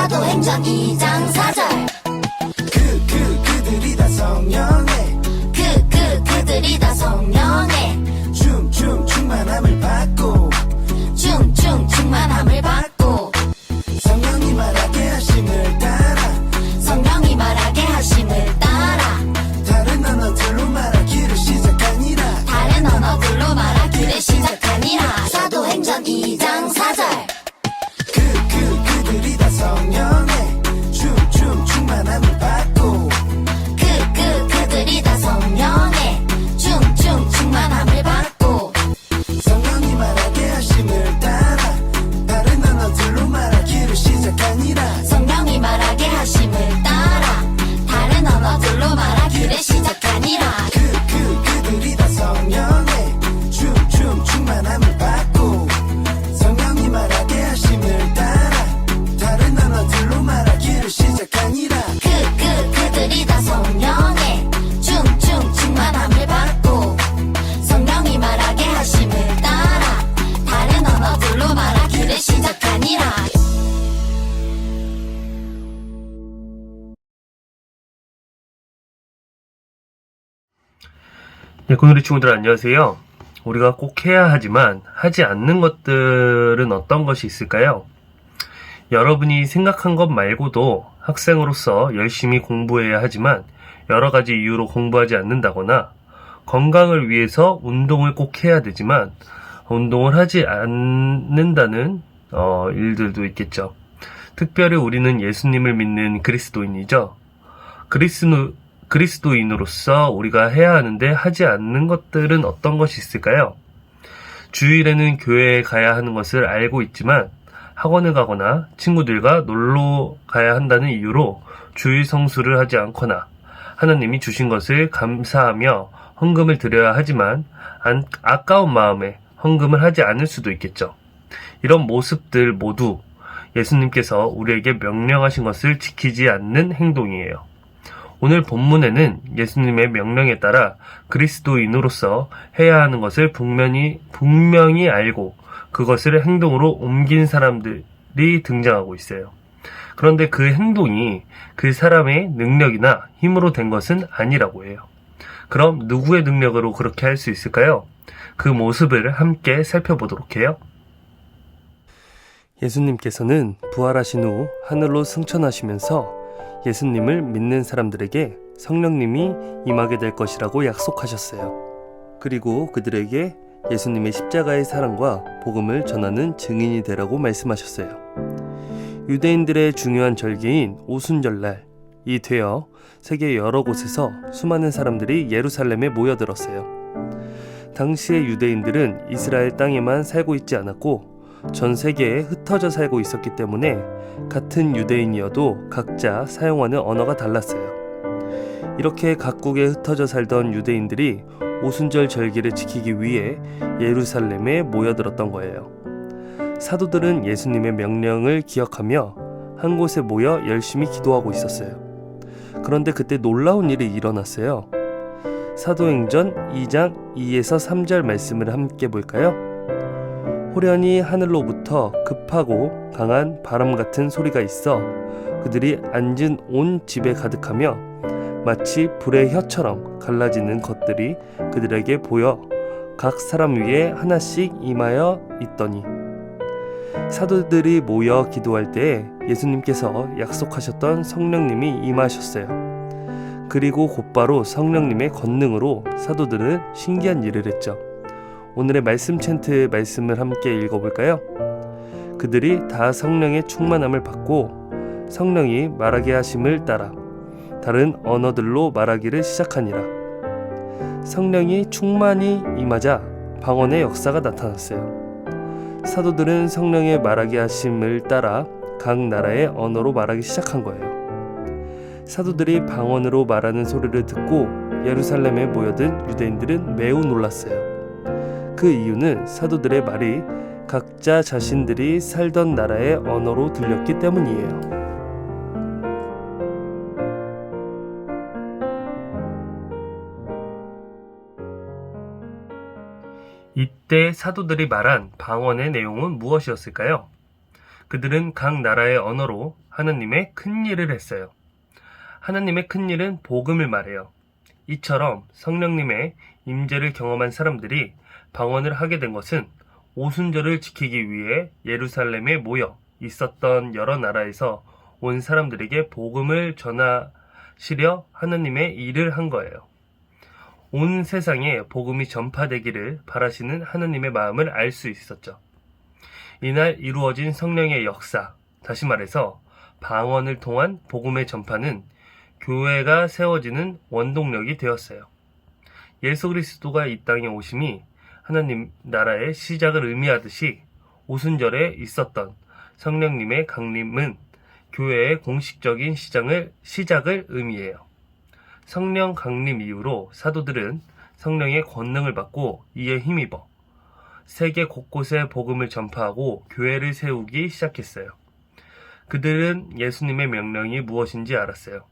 사도행전 2장 4절. 그들이 다 성령의 그들이 다 성령의 충만함을 받고 충만함을 받고 성령이 말하게 하심을 따라 성령이 말하게 하심을 따라 다른 언어들로 말하기를 시작하니라 다른 언어들로 말하기를 시작하니라. 사도행전 2장 4절. 그들이 다 성령의 충만함을 받고 그들이 다 성령의 충만함을 받고 성령이 말하게 하심을 따라 다른 언어들로 말하기를 시작하니라 성령이 말하게 하심을 따라 다른 언어들로 말하기를 시작하니라. 그들이 다 성령의 충만함을 받고 성령이 말하게 하심을 따라 다른 언어들로 말하기를 시작하니라 그들이 다 성령의 충만함을 받고 성령이 말하게 하심을 따라 다른 언어들로 말하기를 시작하니라. 네, 고누리 친구들 안녕하세요. 우리가 꼭 해야 하지만 하지 않는 것들은 어떤 것이 있을까요? 여러분이 생각한 것 말고도 학생으로서 열심히 공부해야 하지만 여러 가지 이유로 공부하지 않는다거나 건강을 위해서 운동을 꼭 해야 되지만 운동을 하지 않는다는 일들도 있겠죠. 특별히 우리는 예수님을 믿는 그리스도인이죠. 그리스도인으로서 우리가 해야 하는데 하지 않는 것들은 어떤 것이 있을까요? 주일에는 교회에 가야 하는 것을 알고 있지만 학원을 가거나 친구들과 놀러 가야 한다는 이유로 주일 성수를 하지 않거나 하나님이 주신 것을 감사하며 헌금을 드려야 하지만 아까운 마음에 헌금을 하지 않을 수도 있겠죠. 이런 모습들 모두 예수님께서 우리에게 명령하신 것을 지키지 않는 행동이에요. 오늘 본문에는 예수님의 명령에 따라 그리스도인으로서 해야 하는 것을 분명히 알고 그것을 행동으로 옮긴 사람들이 등장하고 있어요. 그런데 그 행동이 그 사람의 능력이나 힘으로 된 것은 아니라고 해요. 그럼 누구의 능력으로 그렇게 할 수 있을까요? 그 모습을 함께 살펴보도록 해요. 예수님께서는 부활하신 후 하늘로 승천하시면서 예수님을 믿는 사람들에게 성령님이 임하게 될 것이라고 약속하셨어요. 그리고 그들에게 예수님의 십자가의 사랑과 복음을 전하는 증인이 되라고 말씀하셨어요. 유대인들의 중요한 절기인 오순절날이 되어 세계 여러 곳에서 수많은 사람들이 예루살렘에 모여들었어요. 당시의 유대인들은 이스라엘 땅에만 살고 있지 않았고 전 세계에 흩어져 살고 있었기 때문에 같은 유대인이어도 각자 사용하는 언어가 달랐어요. 이렇게 각국에 흩어져 살던 유대인들이 오순절 절기를 지키기 위해 예루살렘에 모여들었던 거예요. 사도들은 예수님의 명령을 기억하며 한 곳에 모여 열심히 기도하고 있었어요. 그런데 그때 놀라운 일이 일어났어요. 사도행전 2장 2에서 3절 말씀을 함께 볼까요? 호련히 하늘로부터 급하고 강한 바람 같은 소리가 있어 그들이 앉은 온 집에 가득하며 마치 불의 혀처럼 갈라지는 것들이 그들에게 보여 각 사람 위에 하나씩 임하여 있더니 사도들이 모여 기도할 때에 예수님께서 약속하셨던 성령님이 임하셨어요. 그리고 곧바로 성령님의 권능으로 사도들은 신기한 일을 했죠. 오늘의 말씀 챈트 말씀을 함께 읽어볼까요? 그들이 다 성령의 충만함을 받고 성령이 말하게 하심을 따라 다른 언어들로 말하기를 시작하니라. 성령이 충만히 임하자 방언의 역사가 나타났어요. 사도들은 성령의 말하게 하심을 따라 각 나라의 언어로 말하기 시작한 거예요. 사도들이 방언으로 말하는 소리를 듣고 예루살렘에 모여든 유대인들은 매우 놀랐어요. 그 이유는 사도들의 말이 각자 자신들이 살던 나라의 언어로 들렸기 때문이에요. 이때 사도들이 말한 방언의 내용은 무엇이었을까요? 그들은 각 나라의 언어로 하나님의 큰 일을 했어요. 하나님의 큰 일은 복음을 말해요. 이처럼 성령님의 임재를 경험한 사람들이 방언을 하게 된 것은 오순절을 지키기 위해 예루살렘에 모여 있었던 여러 나라에서 온 사람들에게 복음을 전하시려 하나님의 일을 한 거예요. 온 세상에 복음이 전파되기를 바라시는 하나님의 마음을 알 수 있었죠. 이날 이루어진 성령의 역사, 다시 말해서 방언을 통한 복음의 전파는 교회가 세워지는 원동력이 되었어요. 예수 그리스도가 이 땅에 오심이 하나님 나라의 시작을 의미하듯이 오순절에 있었던 성령님의 강림은 교회의 공식적인 시작을 의미해요. 성령 강림 이후로 사도들은 성령의 권능을 받고 이에 힘입어 세계 곳곳에 복음을 전파하고 교회를 세우기 시작했어요. 그들은 예수님의 명령이 무엇인지 알았어요.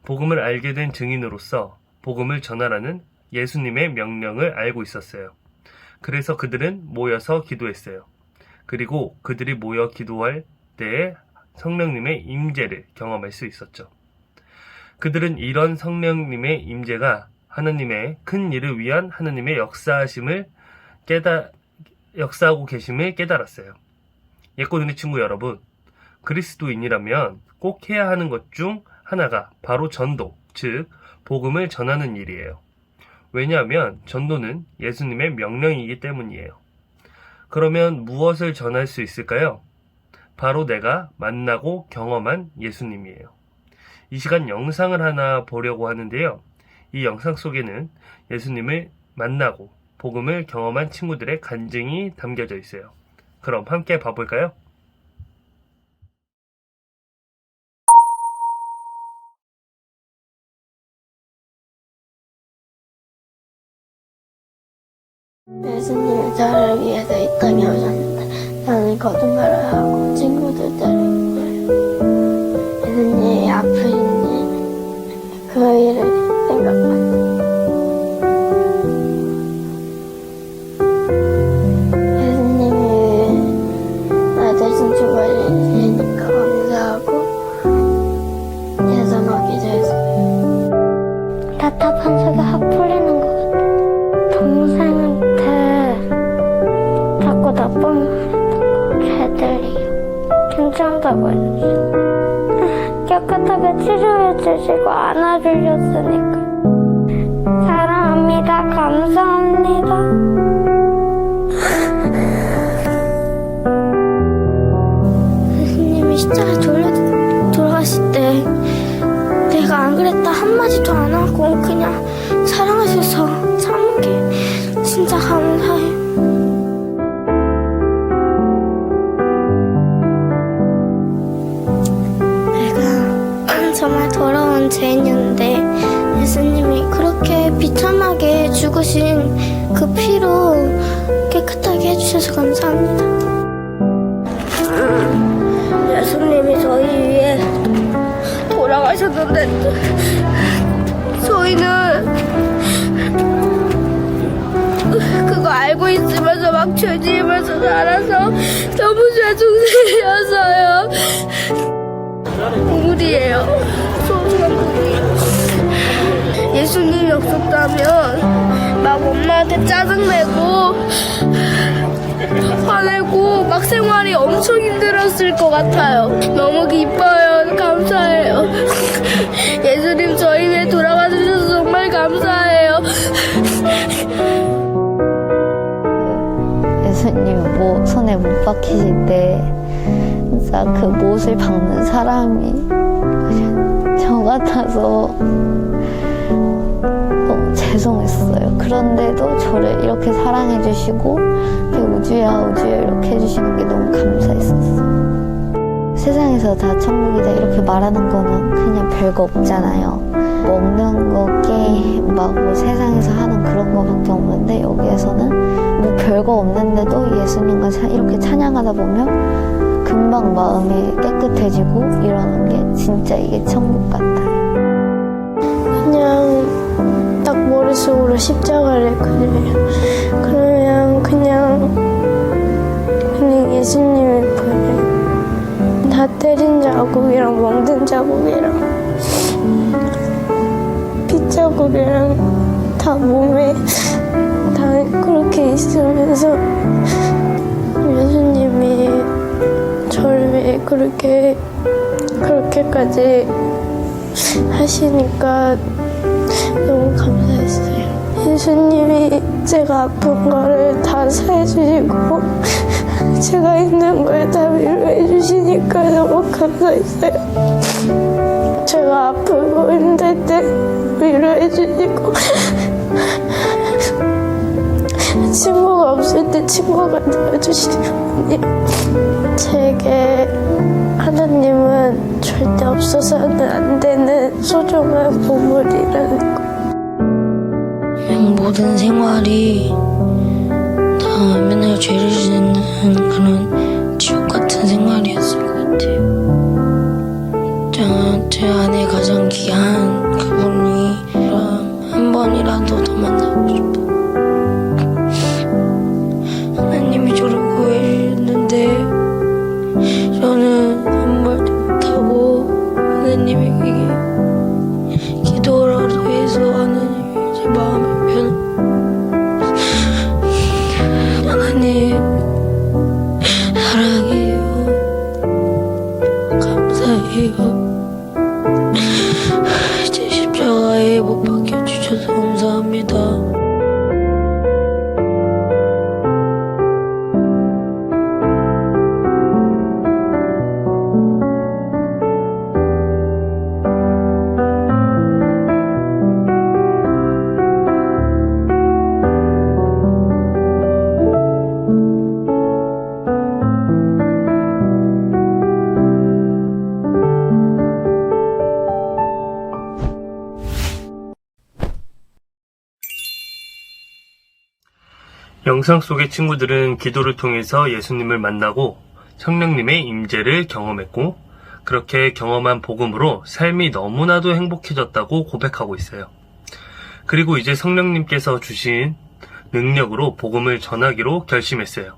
복음을 알게 된 증인으로서 복음을 전하라는 예수님의 명령을 알고 있었어요. 그래서 그들은 모여서 기도했어요. 그리고 그들이 모여 기도할 때에 성령님의 임재를 경험할 수 있었죠. 그들은 이런 성령님의 임재가 하나님의 큰 일을 위한 하나님의 역사하고 계심을 깨달았어요. 예꼬리네 친구 여러분, 그리스도인이라면 꼭 해야 하는 것 중 하나가 바로 전도, 즉 복음을 전하는 일이에요. 왜냐하면 전도는 예수님의 명령이기 때문이에요. 그러면 무엇을 전할 수 있을까요? 바로 내가 만나고 경험한 예수님이에요. 이 시간 영상을 하나 보려고 하는데요. 이 영상 속에는 예수님을 만나고 복음을 경험한 친구들의 간증이 담겨져 있어요. 그럼 함께 봐볼까요? 예수님이 저를 위해서 이 땅에 오셨는데 나는 거짓말을 하고 친구들 때린 거예요. 예수님이 아프신지 그 일을 생각하고 예수님이 나 대신 죽어주시니까 감사하고 예전하기 전에 답답한 속에 확 풀리는 것 같아. 동생한테 자꾸 나쁜 말 했다고 걔들이요. 괜찮다고 해주시고 깨끗하게 치료해주시고 안아주셨으니까 사랑합니다. 감사합니다. 예수님이 십자가에 돌아가실 때 내가 안 그랬다 한마디도 안 하고 그냥 사랑하셔서 참은 게 진짜 감사해요. 내가 정말 더러운 죄인이었는데 예수님이 그렇게 비참하게 죽으신 그 피로 깨끗하게 해주셔서 감사합니다. 예수님이 저희 위해 돌아가셨는데 저희는 그거 알고 있으면서 막 죄지으면서 살아서 너무 죄송스러워서요. 우물이에요. 소중한 우물이에요. 예수님이 없었다면 막 엄마한테 짜증내고 화내고 막 생활이 엄청 힘들었을 것 같아요. 너무 기뻐요. 감사해요. 예수님 저희 위해 돌아가주셔서 정말 감사해요. 예수님 손에 못 박히실 때 진짜 그 못을 박는 사람이 저 같아서 너무 죄송했어요. 그런데도 저를 이렇게 사랑해 주시고 우주야 우주야 이렇게 해주시는 게 너무 감사했었어요. 세상에서 다 천국이다 이렇게 말하는 거는 그냥 별거 없잖아요. 먹는 거, 게임, 막 뭐 세상에서 하는 그런 거밖에 없는데 여기에서는 뭐 별거 없는데도 예수님과 이렇게 찬양하다 보면 금방 마음이 깨끗해지고 이러는 게 진짜 이게 천국 같아요. 그냥 딱 머릿속으로 십자가를 그려요. 그러면 그냥 예수님을 보여요. 다 때린 자국이랑 멍든 자국이랑 핏자국이랑 다 몸에 다 그렇게 있으면서 예수님이 저를 위해 그렇게까지 하시니까 너무 감사했어요. 예수님이 제가 아픈 거를 다 사해주시고 제가 힘든 걸 다 위로해 주시니까 너무 감사했어요. 제가 아프고 힘들 때 위로해 주시고 친구가 없을 때 친구가 되어주시는 제게 하나님은 절대 없어서는 안 되는 소중한 보물이라는 거. 모든 생활이 다 맨날 죄를 짓는 그런 지옥 같은 생활이었을 것 같아요. 제 안에 가장 귀한 그분이 한 번이라도 더 만나고 싶어요. 하나님이 저를 구해주셨는데 저는 아무 말도 못하고 하나님에게 기도라도 해서 하나님이 제 마음을 하나님 사랑해요. 감사해요. 제 십자가에 못 박혀주셔서 감사합니다. 영상 속의 친구들은 기도를 통해서 예수님을 만나고 성령님의 임재를 경험했고 그렇게 경험한 복음으로 삶이 너무나도 행복해졌다고 고백하고 있어요. 그리고 이제 성령님께서 주신 능력으로 복음을 전하기로 결심했어요.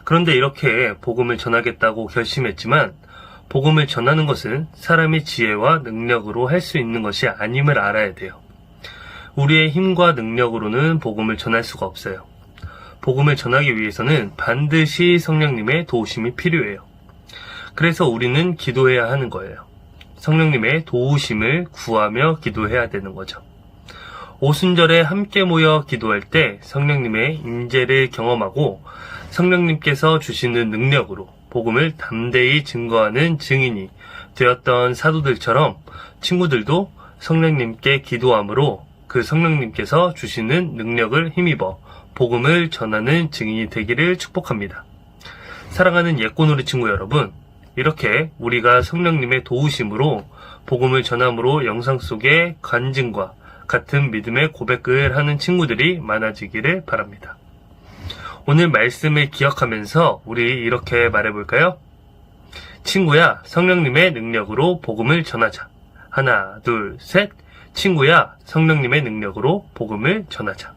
그런데 이렇게 복음을 전하겠다고 결심했지만 복음을 전하는 것은 사람의 지혜와 능력으로 할 수 있는 것이 아님을 알아야 돼요. 우리의 힘과 능력으로는 복음을 전할 수가 없어요. 복음을 전하기 위해서는 반드시 성령님의 도우심이 필요해요. 그래서 우리는 기도해야 하는 거예요. 성령님의 도우심을 구하며 기도해야 되는 거죠. 오순절에 함께 모여 기도할 때 성령님의 임재를 경험하고 성령님께서 주시는 능력으로 복음을 담대히 증거하는 증인이 되었던 사도들처럼 친구들도 성령님께 기도함으로 그 성령님께서 주시는 능력을 힘입어 복음을 전하는 증인이 되기를 축복합니다. 사랑하는 예꼬누리 친구 여러분, 이렇게 우리가 성령님의 도우심으로 복음을 전함으로 영상 속의 간증과 같은 믿음의 고백을 하는 친구들이 많아지기를 바랍니다. 오늘 말씀을 기억하면서 우리 이렇게 말해볼까요? 친구야, 성령님의 능력으로 복음을 전하자. 하나, 둘, 셋. 친구야, 성령님의 능력으로 복음을 전하자.